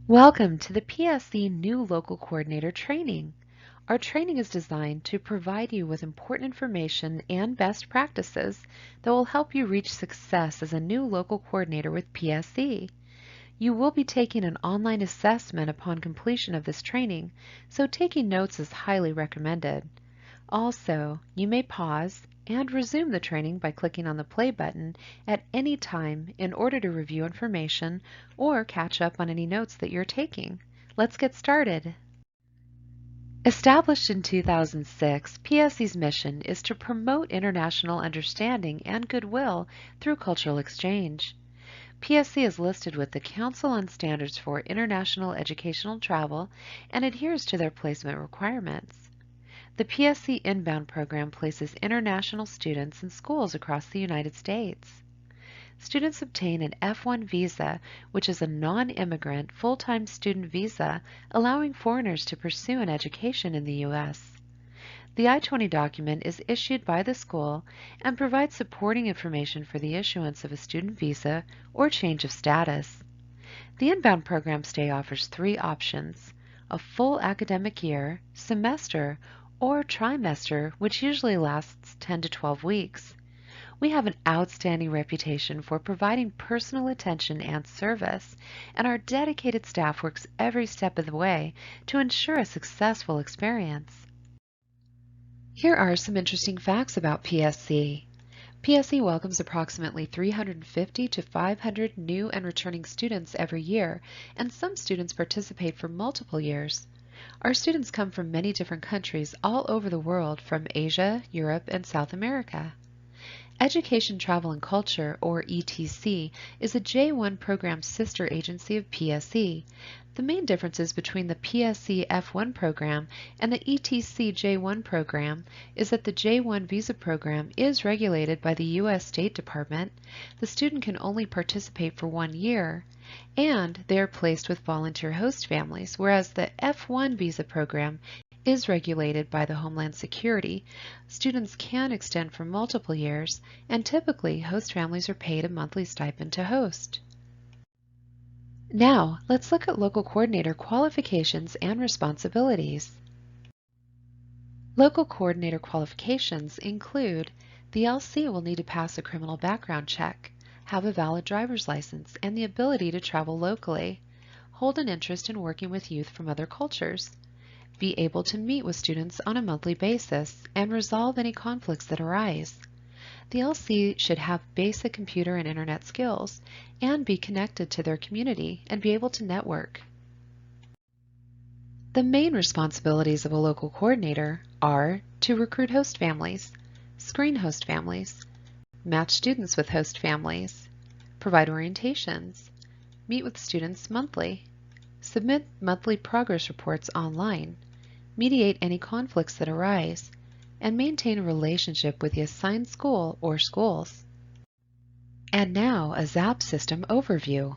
Welcome to the PSE New Local Coordinator Training. Our training is designed to provide you with important information and best practices that will help you reach success as a new local coordinator with PSE. You will be taking an online assessment upon completion of this training, so taking notes is highly recommended. Also, you may pause and resume the training by clicking on the play button at any time in order to review information or catch up on any notes that you're taking. Let's get started. Established in 2006, PSE's mission is to promote international understanding and goodwill through cultural exchange. PSE is listed with the Council on Standards for International Educational Travel and adheres to their placement requirements. The PSE Inbound program places international students in schools across the United States. Students obtain an F1 visa, which is a non-immigrant, full-time student visa allowing foreigners to pursue an education in the U.S. The I-20 document is issued by the school and provides supporting information for the issuance of a student visa or change of status. The Inbound program stay offers three options: a full academic year, semester, or trimester, which usually lasts 10 to 12 weeks. We have an outstanding reputation for providing personal attention and service, and our dedicated staff works every step of the way to ensure a successful experience. Here are some interesting facts about PSC. PSE welcomes approximately 350 to 500 new and returning students every year, and some students participate for multiple years. Our students come from many different countries all over the world, from Asia, Europe, and South America. Education, Travel, and Culture, or ETC, is a J1 program sister agency of PSE. The main differences between the PSE F1 program and the ETC J1 program is that the J1 visa program is regulated by the U.S. State Department, the student can only participate for 1 year, and they are placed with volunteer host families, whereas the F1 visa program is regulated by the Homeland Security. Students can extend for multiple years, and typically host families are paid a monthly stipend to host. Now, let's look at local coordinator qualifications and responsibilities. Local coordinator qualifications include: the LC will need to pass a criminal background check, have a valid driver's license, and the ability to travel locally, hold an interest in working with youth from other cultures, be able to meet with students on a monthly basis, and resolve any conflicts that arise. The LC should have basic computer and internet skills and be connected to their community and be able to network. The main responsibilities of a local coordinator are to recruit host families, screen host families, match students with host families, provide orientations, meet with students monthly, submit monthly progress reports online, mediate any conflicts that arise, and maintain a relationship with the assigned school or schools. And now a ZAP system overview.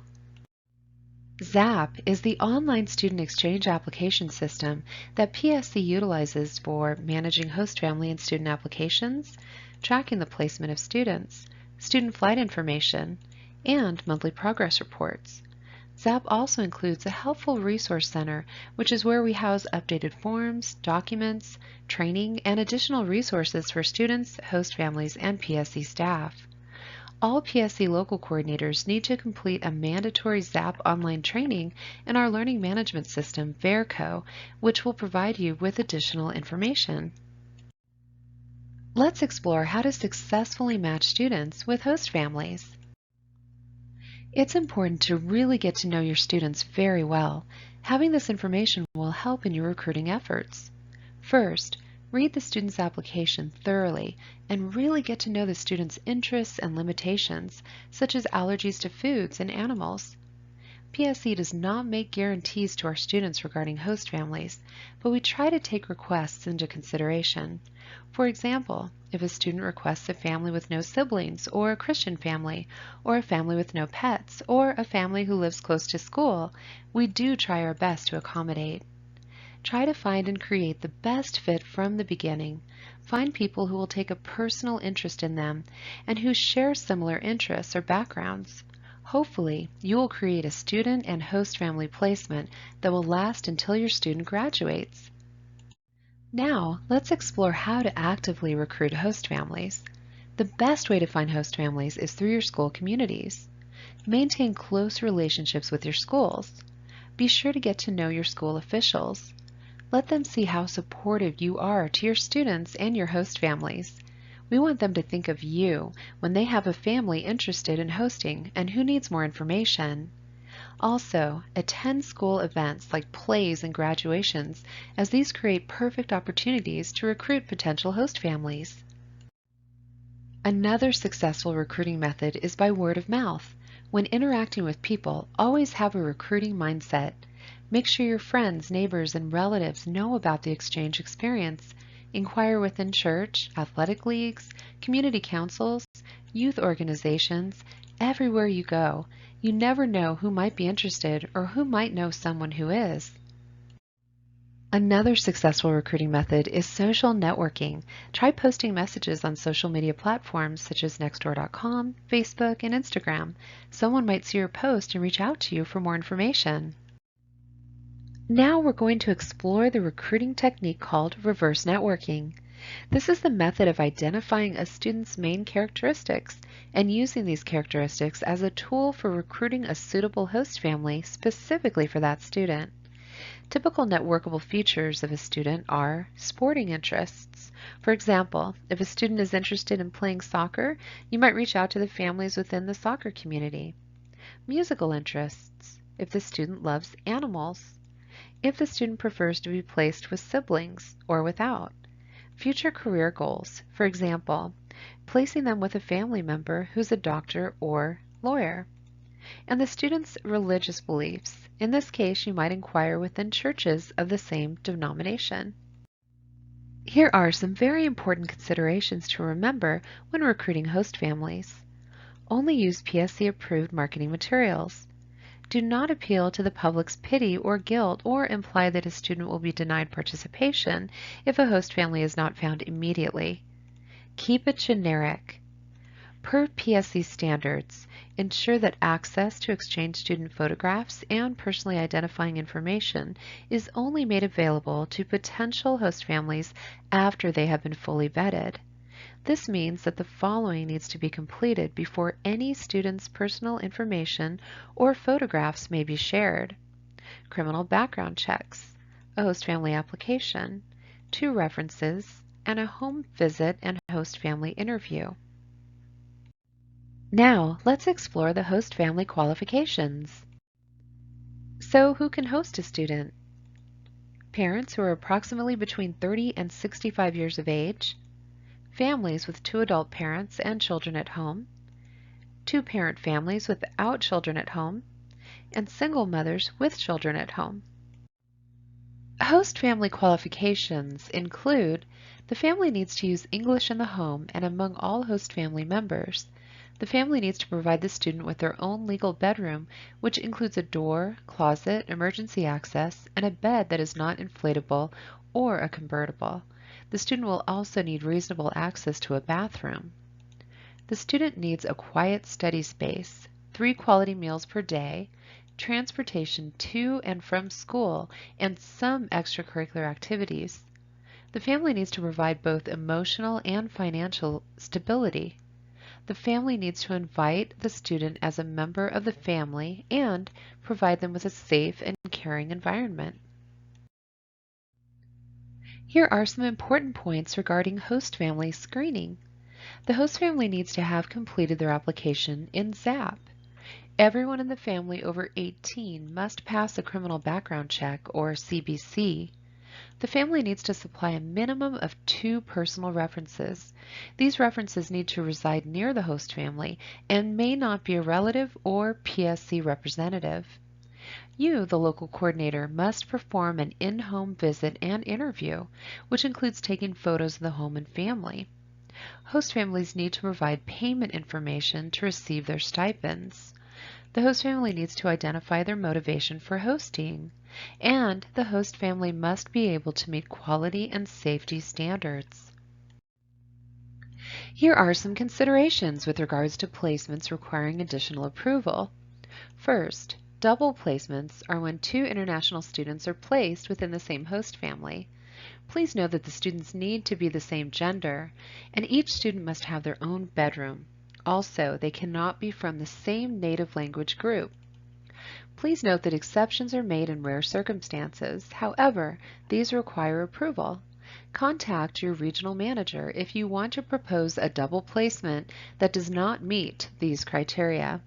ZAP is the online student exchange application system that PSE utilizes for managing host family and student applications, tracking the placement of students, student flight information, and monthly progress reports. ZAP also includes a helpful resource center, which is where we house updated forms, documents, training, and additional resources for students, host families, and PSE staff. All PSE local coordinators need to complete a mandatory ZAP online training in our learning management system, VERCO, which will provide you with additional information. Let's explore how to successfully match students with host families. It's important to really get to know your students very well. Having this information will help in your recruiting efforts. First, read the student's application thoroughly and really get to know the student's interests and limitations, such as allergies to foods and animals. PSE does not make guarantees to our students regarding host families, but we try to take requests into consideration. For example, if a student requests a family with no siblings, or a Christian family, or a family with no pets, or a family who lives close to school, we do try our best to accommodate. Try to find and create the best fit from the beginning. Find people who will take a personal interest in them and who share similar interests or backgrounds. Hopefully, you will create a student and host family placement that will last until your student graduates. Now, let's explore how to actively recruit host families. The best way to find host families is through your school communities. Maintain close relationships with your schools. Be sure to get to know your school officials. Let them see how supportive you are to your students and your host families. We want them to think of you when they have a family interested in hosting and who needs more information. Also, attend school events like plays and graduations, as these create perfect opportunities to recruit potential host families. Another successful recruiting method is by word of mouth. When interacting with people, always have a recruiting mindset. Make sure your friends, neighbors, and relatives know about the exchange experience. Inquire within church, athletic leagues, community councils, youth organizations, everywhere you go. You never know who might be interested or who might know someone who is. Another successful recruiting method is social networking. Try posting messages on social media platforms such as Nextdoor.com, Facebook, and Instagram. Someone might see your post and reach out to you for more information. Now we're going to explore the recruiting technique called reverse networking. This is the method of identifying a student's main characteristics and using these characteristics as a tool for recruiting a suitable host family specifically for that student. Typical networkable features of a student are sporting interests. For example, if a student is interested in playing soccer, you might reach out to the families within the soccer community. Musical interests, if the student loves animals. If the student prefers to be placed with siblings or without. Future career goals, for example, placing them with a family member who's a doctor or lawyer. And the student's religious beliefs. In this case, you might inquire within churches of the same denomination. Here are some very important considerations to remember when recruiting host families. Only use PSE-approved marketing materials. Do not appeal to the public's pity or guilt or imply that a student will be denied participation if a host family is not found immediately. Keep it generic. Per PSE standards, ensure that access to exchange student photographs and personally identifying information is only made available to potential host families after they have been fully vetted. This means that the following needs to be completed before any student's personal information or photographs may be shared. Criminal background checks, a host family application, 2 references, and a home visit and host family interview. Now, let's explore the host family qualifications. So, who can host a student? Parents who are approximately between 30 and 65 years of age, families with 2 adult parents and children at home, 2-parent families without children at home, and single mothers with children at home. Host family qualifications include the family needs to use English in the home and among all host family members. The family needs to provide the student with their own legal bedroom, which includes a door, closet, emergency access, and a bed that is not inflatable or a convertible. The student will also need reasonable access to a bathroom. The student needs a quiet study space, 3 quality meals per day, transportation to and from school, and some extracurricular activities. The family needs to provide both emotional and financial stability. The family needs to invite the student as a member of the family and provide them with a safe and caring environment. Here are some important points regarding host family screening. The host family needs to have completed their application in ZAP. Everyone in the family over 18 must pass a criminal background check or CBC. The family needs to supply a minimum of 2 personal references. These references need to reside near the host family and may not be a relative or PSC representative. You, the local coordinator, must perform an in-home visit and interview, which includes taking photos of the home and family. Host families need to provide payment information to receive their stipends. The host family needs to identify their motivation for hosting, and the host family must be able to meet quality and safety standards. Here are some considerations with regards to placements requiring additional approval. First, double placements are when two international students are placed within the same host family. Please know that the students need to be the same gender, and each student must have their own bedroom. Also, they cannot be from the same native language group. Please note that exceptions are made in rare circumstances. However, these require approval. Contact your regional manager if you want to propose a double placement that does not meet these criteria.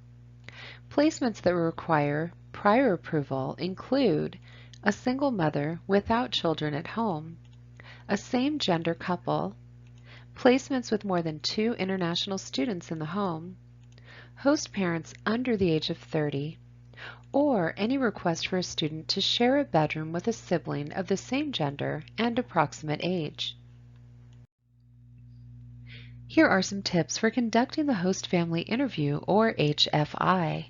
Placements that require prior approval include a single mother without children at home, a same-gender couple, placements with more than 2 international students in the home, host parents under the age of 30, or any request for a student to share a bedroom with a sibling of the same gender and approximate age. Here are some tips for conducting the host family interview, or HFI.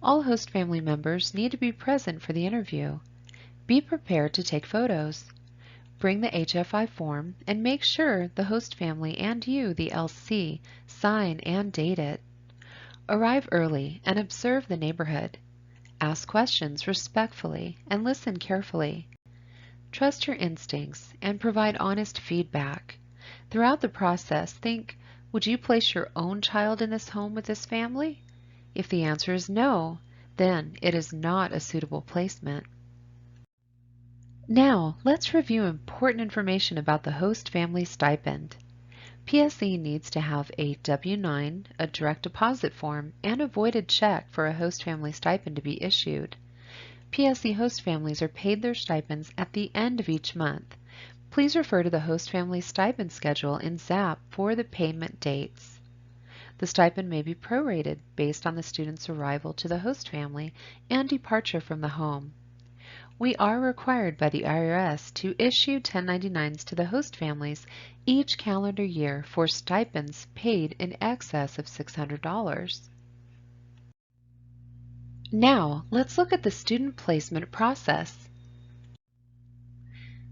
All host family members need to be present for the interview. Be prepared to take photos. Bring the HFI form and make sure the host family and you, the LC, sign and date it. Arrive early and observe the neighborhood. Ask questions respectfully and listen carefully. Trust your instincts and provide honest feedback. Throughout the process, think, would you place your own child in this home with this family? If the answer is no, then it is not a suitable placement. Now, let's review important information about the host family stipend. PSE needs to have a W-9, a direct deposit form, and a voided check for a host family stipend to be issued. PSE host families are paid their stipends at the end of each month. Please refer to the host family stipend schedule in ZAP for the payment dates. The stipend may be prorated based on the student's arrival to the host family and departure from the home. We are required by the IRS to issue 1099s to the host families each calendar year for stipends paid in excess of $600. Now, let's look at the student placement process.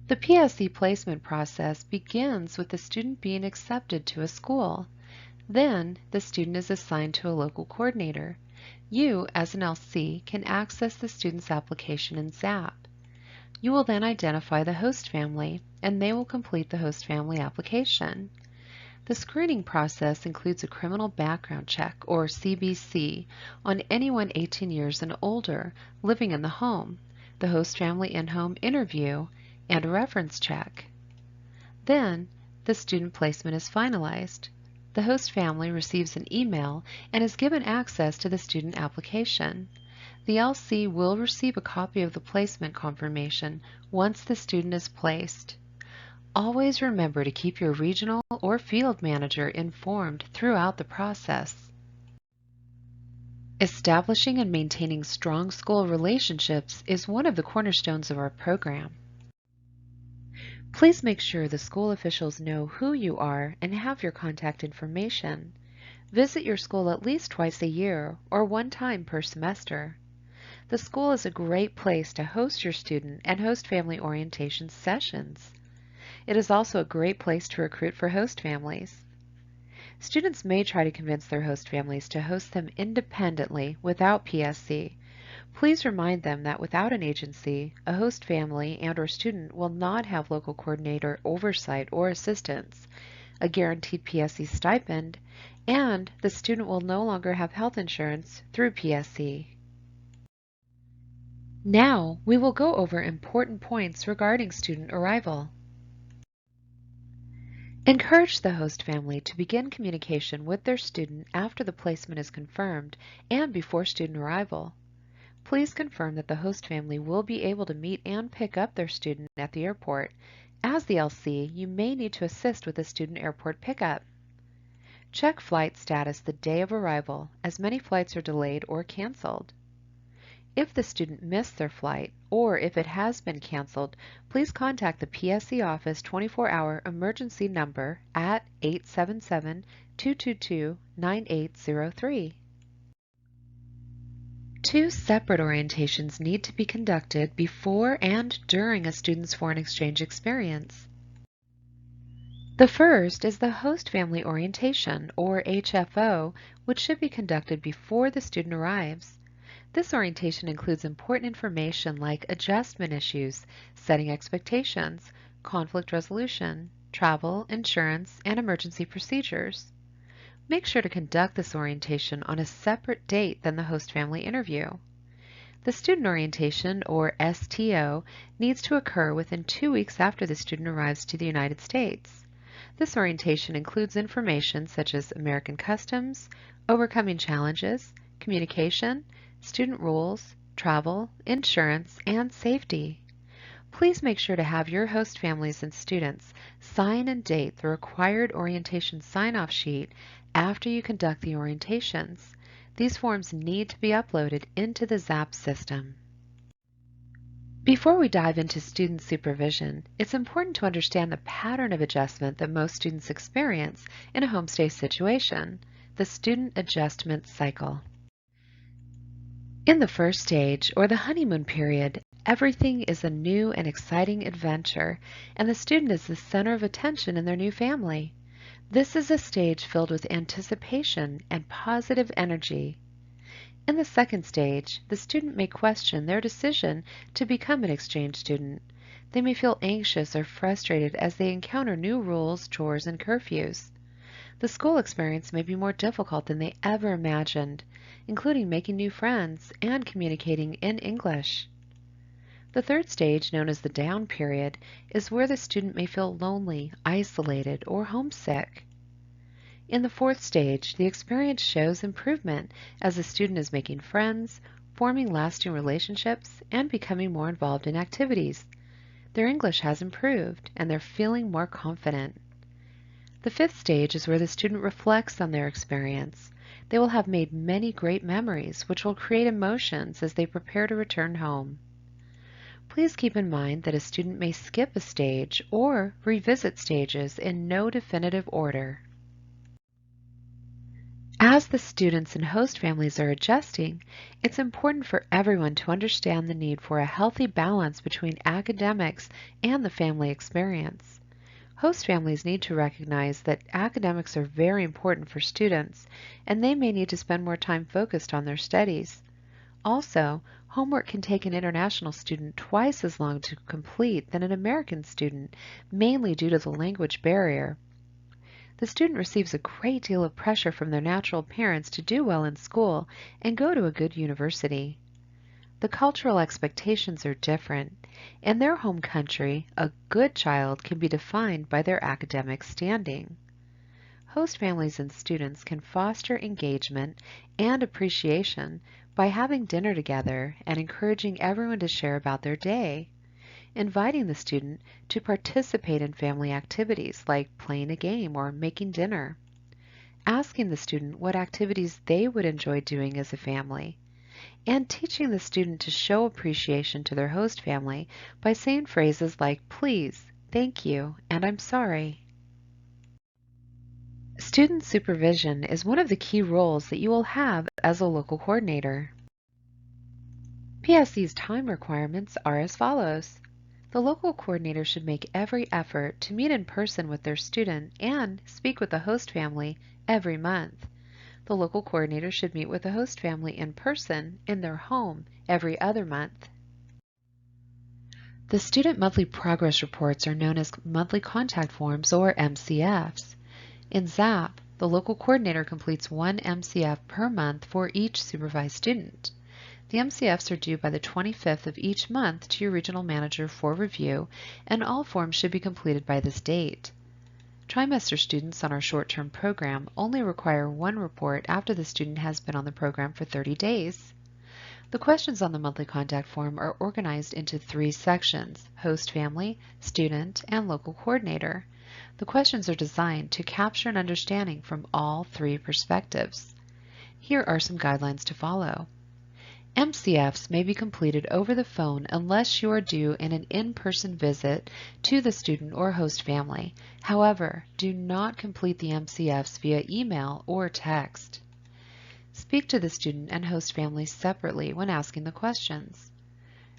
The PSE placement process begins with the student being accepted to a school. Then, the student is assigned to a local coordinator. You, as an LC, can access the student's application in ZAP. You will then identify the host family, and they will complete the host family application. The screening process includes a criminal background check, or CBC, on anyone 18 years and older living in the home, the host family in-home interview, and a reference check. Then, the student placement is finalized. The host family receives an email and is given access to the student application. The LC will receive a copy of the placement confirmation once the student is placed. Always remember to keep your regional or field manager informed throughout the process. Establishing and maintaining strong school relationships is one of the cornerstones of our program. Please make sure the school officials know who you are and have your contact information. Visit your school at least twice a year or one time per semester. The school is a great place to host your student and host family orientation sessions. It is also a great place to recruit for host families. Students may try to convince their host families to host them independently without PSE. Please remind them that without an agency, a host family and/or student will not have local coordinator oversight or assistance, a guaranteed PSE stipend, and the student will no longer have health insurance through PSE. Now, we will go over important points regarding student arrival. Encourage the host family to begin communication with their student after the placement is confirmed and before student arrival. Please confirm that the host family will be able to meet and pick up their student at the airport. As the LC, you may need to assist with the student airport pickup. Check flight status the day of arrival, as many flights are delayed or canceled. If the student missed their flight, or if it has been canceled, please contact the PSE office 24-hour emergency number at 877-222-9803. Two separate orientations need to be conducted before and during a student's foreign exchange experience. The first is the host family orientation, or HFO, which should be conducted before the student arrives. This orientation includes important information like adjustment issues, setting expectations, conflict resolution, travel, insurance, and emergency procedures. Make sure to conduct this orientation on a separate date than the host family interview. The student orientation, or STO, needs to occur within 2 weeks after the student arrives to the United States. This orientation includes information such as American customs, overcoming challenges, communication, student rules, travel, insurance, and safety. Please make sure to have your host families and students sign and date the required orientation sign-off sheet after you conduct the orientations. These forms need to be uploaded into the ZAP system. Before we dive into student supervision, it's important to understand the pattern of adjustment that most students experience in a homestay situation, the student adjustment cycle. In the first stage, or the honeymoon period, everything is a new and exciting adventure, and the student is the center of attention in their new family. This is a stage filled with anticipation and positive energy. In the second stage, the student may question their decision to become an exchange student. They may feel anxious or frustrated as they encounter new rules, chores, and curfews. The school experience may be more difficult than they ever imagined, including making new friends and communicating in English. The third stage, known as the down period, is where the student may feel lonely, isolated, or homesick. In the fourth stage, the experience shows improvement as the student is making friends, forming lasting relationships, and becoming more involved in activities. Their English has improved, and they're feeling more confident. The fifth stage is where the student reflects on their experience. They will have made many great memories, which will create emotions as they prepare to return home. Please keep in mind that a student may skip a stage or revisit stages in no definitive order. As the students and host families are adjusting, it's important for everyone to understand the need for a healthy balance between academics and the family experience. Host families need to recognize that academics are very important for students, and they may need to spend more time focused on their studies. Also, homework can take an international student twice as long to complete than an American student, mainly due to the language barrier. The student receives a great deal of pressure from their natural parents to do well in school and go to a good university. The cultural expectations are different. In their home country, a good child can be defined by their academic standing. Host families and students can foster engagement and appreciation by having dinner together and encouraging everyone to share about their day. Inviting the student to participate in family activities like playing a game or making dinner. Asking the student what activities they would enjoy doing as a family. And teaching the student to show appreciation to their host family by saying phrases like please, thank you, and I'm sorry. Student supervision is one of the key roles that you will have as a local coordinator. PSE's time requirements are as follows. The local coordinator should make every effort to meet in person with their student and speak with the host family every month. The local coordinator should meet with the host family in person in their home every other month. The student monthly progress reports are known as monthly contact forms, or MCFs. In ZAP, the local coordinator completes one MCF per month for each supervised student. The MCFs are due by the 25th of each month to your regional manager for review, and all forms should be completed by this date. Trimester students on our short-term program only require one report after the student has been on the program for 30 days. The questions on the monthly contact form are organized into 3 sections: host family, student, and local coordinator. The questions are designed to capture an understanding from all 3 perspectives. Here are some guidelines to follow. MCFs may be completed over the phone unless you are due in in-person visit to the student or host family. However, do not complete the MCFs via email or text. Speak to the student and host family separately when asking the questions.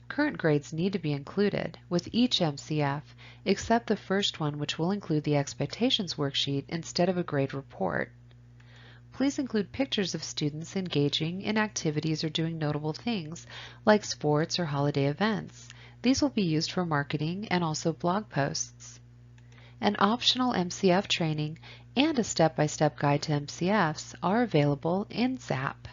Current grades need to be included with each MCF, except the first one, which will include the expectations worksheet instead of a grade report. please include pictures of students engaging in activities or doing notable things, like sports or holiday events. These will be used for marketing and also blog posts. An optional MCF training and a step-by-step guide to MCFs are available in ZAP.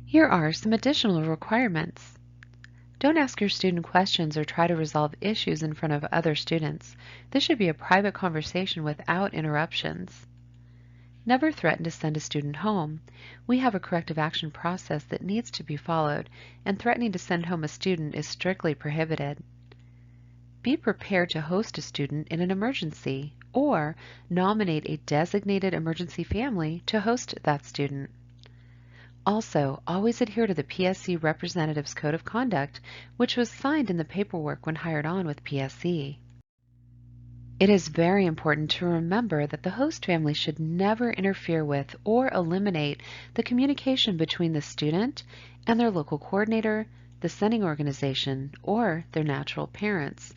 Here are some additional requirements. Don't ask your student questions or try to resolve issues in front of other students. This should be a private conversation without interruptions. Never threaten to send a student home. We have a corrective action process that needs to be followed, and threatening to send home a student is strictly prohibited. Be prepared to host a student in an emergency, or nominate a designated emergency family to host that student. Also, always adhere to the PSE Representative's Code of Conduct, which was signed in the paperwork when hired on with PSE. It is very important to remember that the host family should never interfere with or eliminate the communication between the student and their local coordinator, the sending organization, or their natural parents.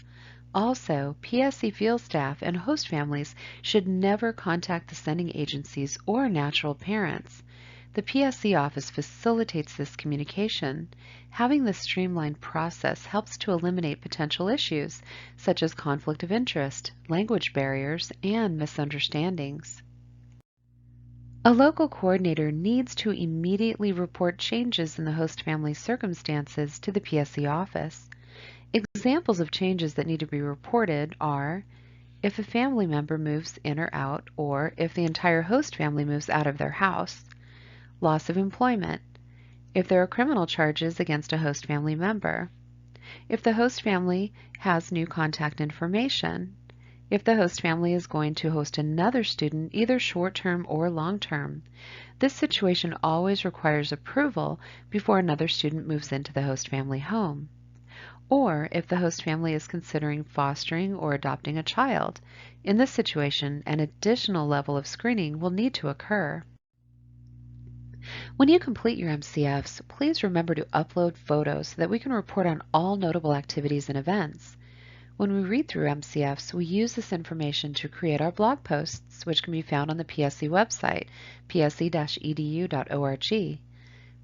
Also, PSE field staff and host families should never contact the sending agencies or natural parents. The PSE office facilitates this communication. Having this streamlined process helps to eliminate potential issues, such as conflict of interest, language barriers, and misunderstandings. A local coordinator needs to immediately report changes in the host family's circumstances to the PSE office. Examples of changes that need to be reported are if a family member moves in or out, or if the entire host family moves out of their house. Loss of employment, if there are criminal charges against a host family member, if the host family has new contact information, if the host family is going to host another student either short-term or long-term. This situation always requires approval before another student moves into the host family home. Or if the host family is considering fostering or adopting a child. In this situation, an additional level of screening will need to occur. When you complete your MCFs, please remember to upload photos so that we can report on all notable activities and events. When we read through MCFs, we use this information to create our blog posts, which can be found on the PSE website, pse-edu.org.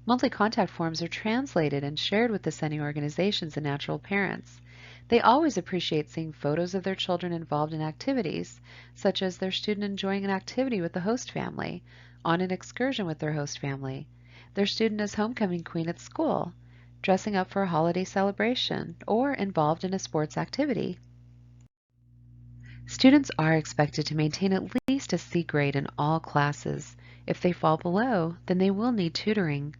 Monthly contact forms are translated and shared with the sending organizations and natural parents. They always appreciate seeing photos of their children involved in activities, such as their student enjoying an activity with the host family, on an excursion with their host family, their student as homecoming queen at school, dressing up for a holiday celebration, or involved in a sports activity. Students are expected to maintain at least a C grade in all classes. If they fall below, then they will need tutoring.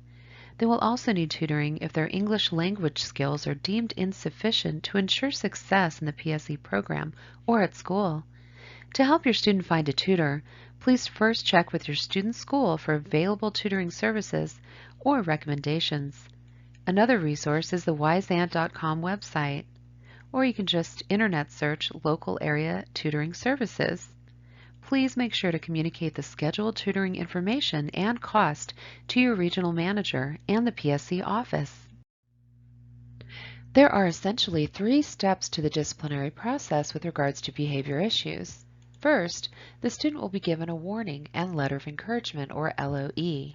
They will also need tutoring if their English language skills are deemed insufficient to ensure success in the PSE program or at school. To help your student find a tutor, please first check with your student's school for available tutoring services or recommendations. Another resource is the wiseant.com website, or you can just internet search local area tutoring services. Please make sure to communicate the scheduled tutoring information and cost to your regional manager and the PSE office. There are essentially 3 steps to the disciplinary process with regards to behavior issues. First, the student will be given a warning and letter of encouragement, or LOE.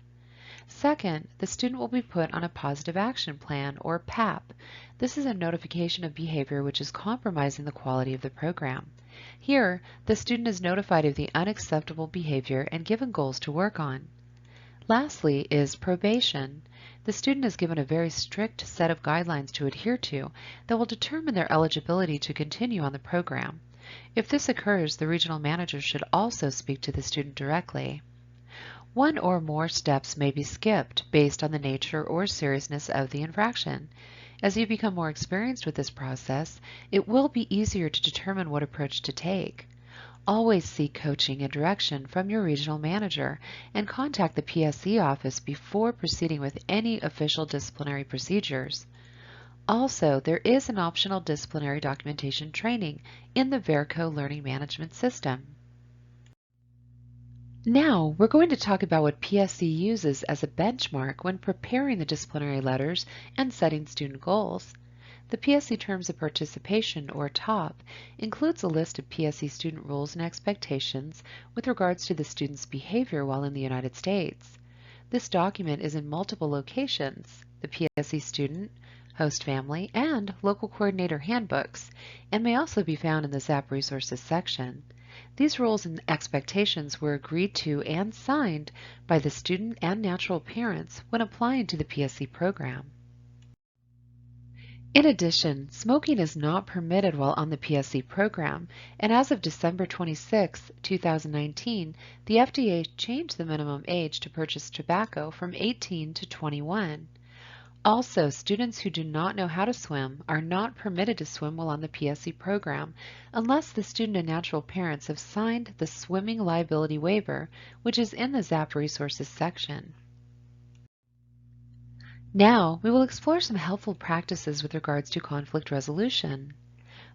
Second, the student will be put on a positive action plan, or PAP. This is a notification of behavior which is compromising the quality of the program. Here, the student is notified of the unacceptable behavior and given goals to work on. Lastly is probation. The student is given a very strict set of guidelines to adhere to that will determine their eligibility to continue on the program. If this occurs, the regional manager should also speak to the student directly. One or more steps may be skipped based on the nature or seriousness of the infraction. As you become more experienced with this process, it will be easier to determine what approach to take. Always seek coaching and direction from your regional manager and contact the PSE office before proceeding with any official disciplinary procedures. Also, there is an optional disciplinary documentation training in the Verco Learning Management System. Now, we're going to talk about what PSE uses as a benchmark when preparing the disciplinary letters and setting student goals. The PSE Terms of Participation, or TOP, includes a list of PSE student rules and expectations with regards to the student's behavior while in the United States. This document is in multiple locations, the PSE student, host family, and local coordinator handbooks, and may also be found in the ZAP Resources section. These rules and expectations were agreed to and signed by the student and natural parents when applying to the PSE program. In addition, smoking is not permitted while on the PSE program, and as of December 26, 2019, the FDA changed the minimum age to purchase tobacco from 18 to 21. Also, students who do not know how to swim are not permitted to swim while on the PSE program unless the student and natural parents have signed the swimming liability waiver, which is in the ZAP Resources section. Now, we will explore some helpful practices with regards to conflict resolution.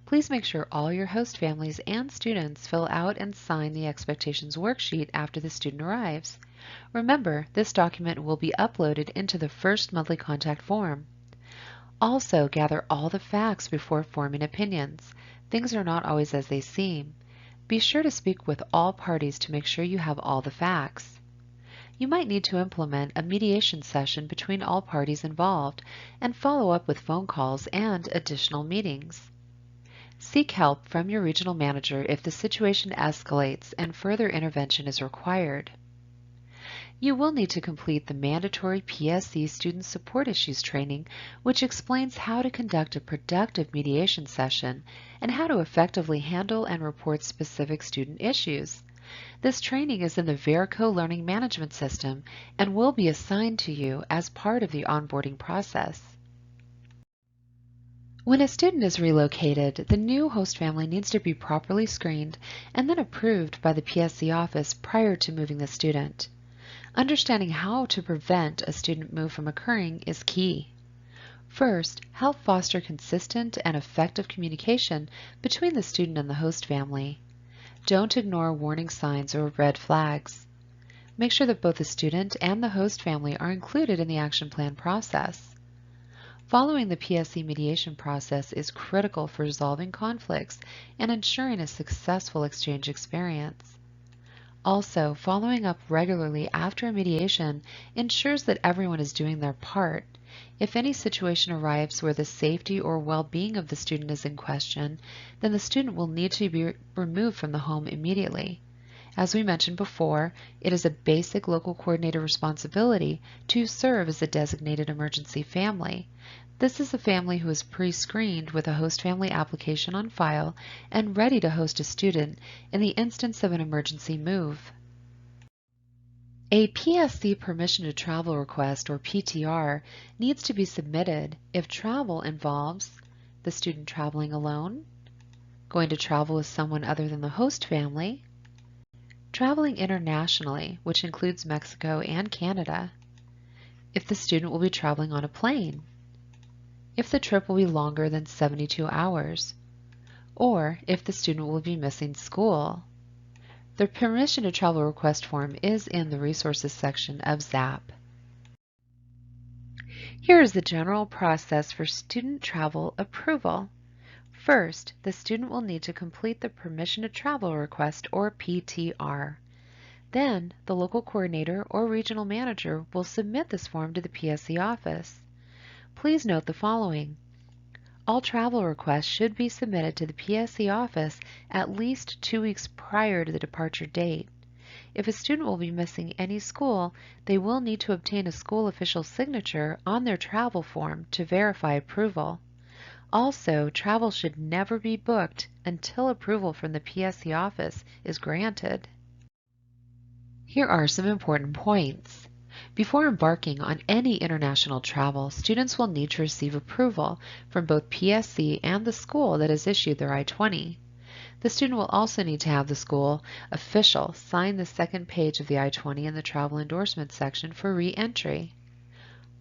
Please make sure all your host families and students fill out and sign the expectations worksheet after the student arrives. Remember, this document will be uploaded into the first monthly contact form. Also, gather all the facts before forming opinions. Things are not always as they seem. Be sure to speak with all parties to make sure you have all the facts. You might need to implement a mediation session between all parties involved and follow up with phone calls and additional meetings. Seek help from your regional manager if the situation escalates and further intervention is required. You will need to complete the mandatory PSE Student Support Issues training, which explains how to conduct a productive mediation session and how to effectively handle and report specific student issues. This training is in the Verico Learning Management System and will be assigned to you as part of the onboarding process. When a student is relocated, the new host family needs to be properly screened and then approved by the PSE office prior to moving the student. Understanding how to prevent a student move from occurring is key. First, help foster consistent and effective communication between the student and the host family. Don't ignore warning signs or red flags. Make sure that both the student and the host family are included in the action plan process. Following the PSE mediation process is critical for resolving conflicts and ensuring a successful exchange experience. Also, following up regularly after a mediation ensures that everyone is doing their part. If any situation arrives where the safety or well-being of the student is in question, then the student will need to be removed from the home immediately. As we mentioned before, it is a basic local coordinator responsibility to serve as a designated emergency family. This is a family who is pre-screened with a host family application on file and ready to host a student in the instance of an emergency move. A PSE Permission to Travel request, or PTR, needs to be submitted if travel involves the student traveling alone, going to travel with someone other than the host family, traveling internationally, which includes Mexico and Canada, if the student will be traveling on a plane, if the trip will be longer than 72 hours, or if the student will be missing school. The Permission to Travel request form is in the Resources section of ZAP. Here is the general process for student travel approval. First, the student will need to complete the Permission to Travel request, or PTR. Then, the local coordinator or regional manager will submit this form to the PSE office. Please note the following. All travel requests should be submitted to the PSE office at least 2 weeks prior to the departure date. If a student will be missing any school, they will need to obtain a school official signature on their travel form to verify approval. Also, travel should never be booked until approval from the PSE office is granted. Here are some important points. Before embarking on any international travel, students will need to receive approval from both PSE and the school that has issued their I-20. The student will also need to have the school official sign the second page of the I-20 in the travel endorsement section for re-entry.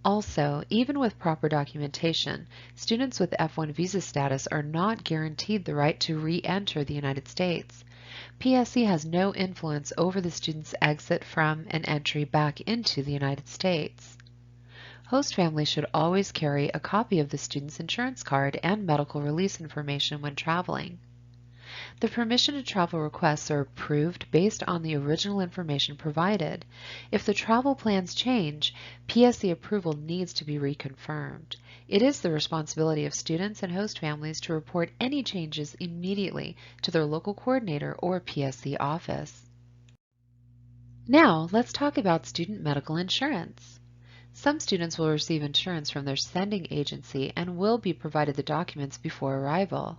Also, even with proper documentation, students with F1 visa status are not guaranteed the right to re-enter the United States. PSE has no influence over the student's exit from and entry back into the United States. Host families should always carry a copy of the student's insurance card and medical release information when traveling. The permission to travel requests are approved based on the original information provided. If the travel plans change, PSE approval needs to be reconfirmed. It is the responsibility of students and host families to report any changes immediately to their local coordinator or PSE office. Now, let's talk about student medical insurance. Some students will receive insurance from their sending agency and will be provided the documents before arrival.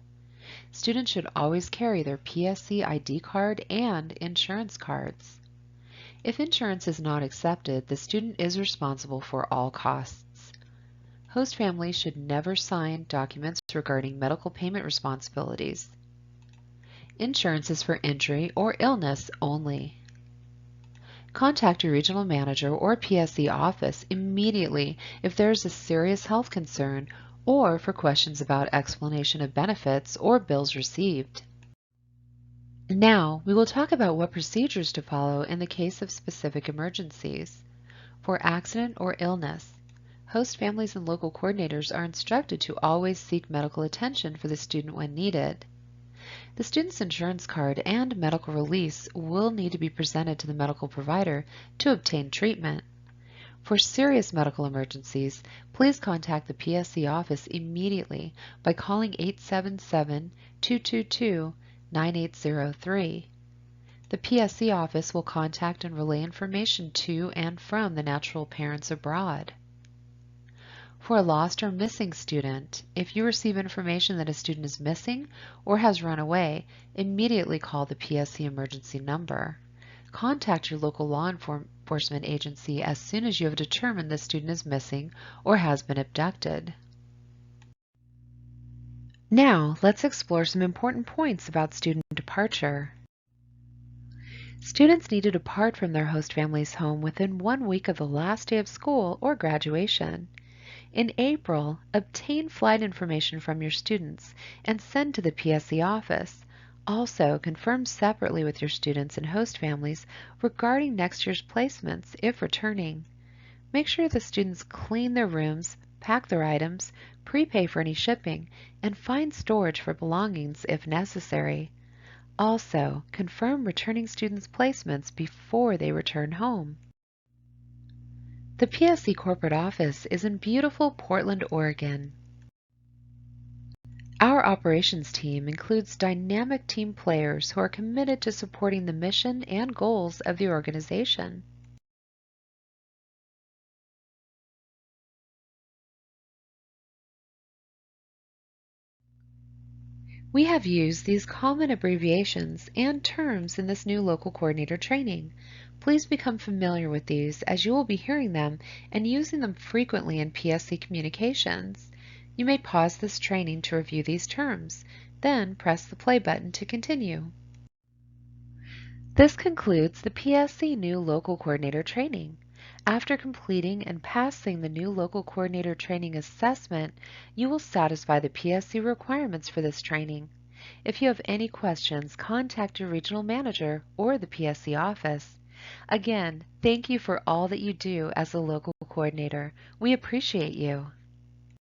Students should always carry their PSE ID card and insurance cards. If insurance is not accepted, the student is responsible for all costs. Host families should never sign documents regarding medical payment responsibilities. Insurance is for injury or illness only. Contact your regional manager or PSE office immediately if there is a serious health concern or for questions about explanation of benefits or bills received. Now, we will talk about what procedures to follow in the case of specific emergencies. For accident or illness, host families and local coordinators are instructed to always seek medical attention for the student when needed. The student's insurance card and medical release will need to be presented to the medical provider to obtain treatment. For serious medical emergencies, please contact the PSE office immediately by calling 877-222-9803. The PSE office will contact and relay information to and from the natural parents abroad. For a lost or missing student, if you receive information that a student is missing or has run away, immediately call the PSE emergency number. Contact your local law enforcement agency as soon as you have determined the student is missing or has been abducted. Now, let's explore some important points about student departure. Students need to depart from their host family's home within 1 week of the last day of school or graduation. In April, obtain flight information from your students and send to the PSE office. Also, confirm separately with your students and host families regarding next year's placements if returning. Make sure the students clean their rooms, pack their items, prepay for any shipping, and find storage for belongings if necessary. Also, confirm returning students' placements before they return home. The PSE corporate office is in beautiful Portland, Oregon. Our operations team includes dynamic team players who are committed to supporting the mission and goals of the organization. We have used these common abbreviations and terms in this new local coordinator training. Please become familiar with these as you will be hearing them and using them frequently in PSE communications. You may pause this training to review these terms, then press the play button to continue. This concludes the PSE New Local Coordinator Training. After completing and passing the new local coordinator training assessment, you will satisfy the PSE requirements for this training. If you have any questions, contact your regional manager or the PSE office. Again, thank you for all that you do as a local coordinator. We appreciate you.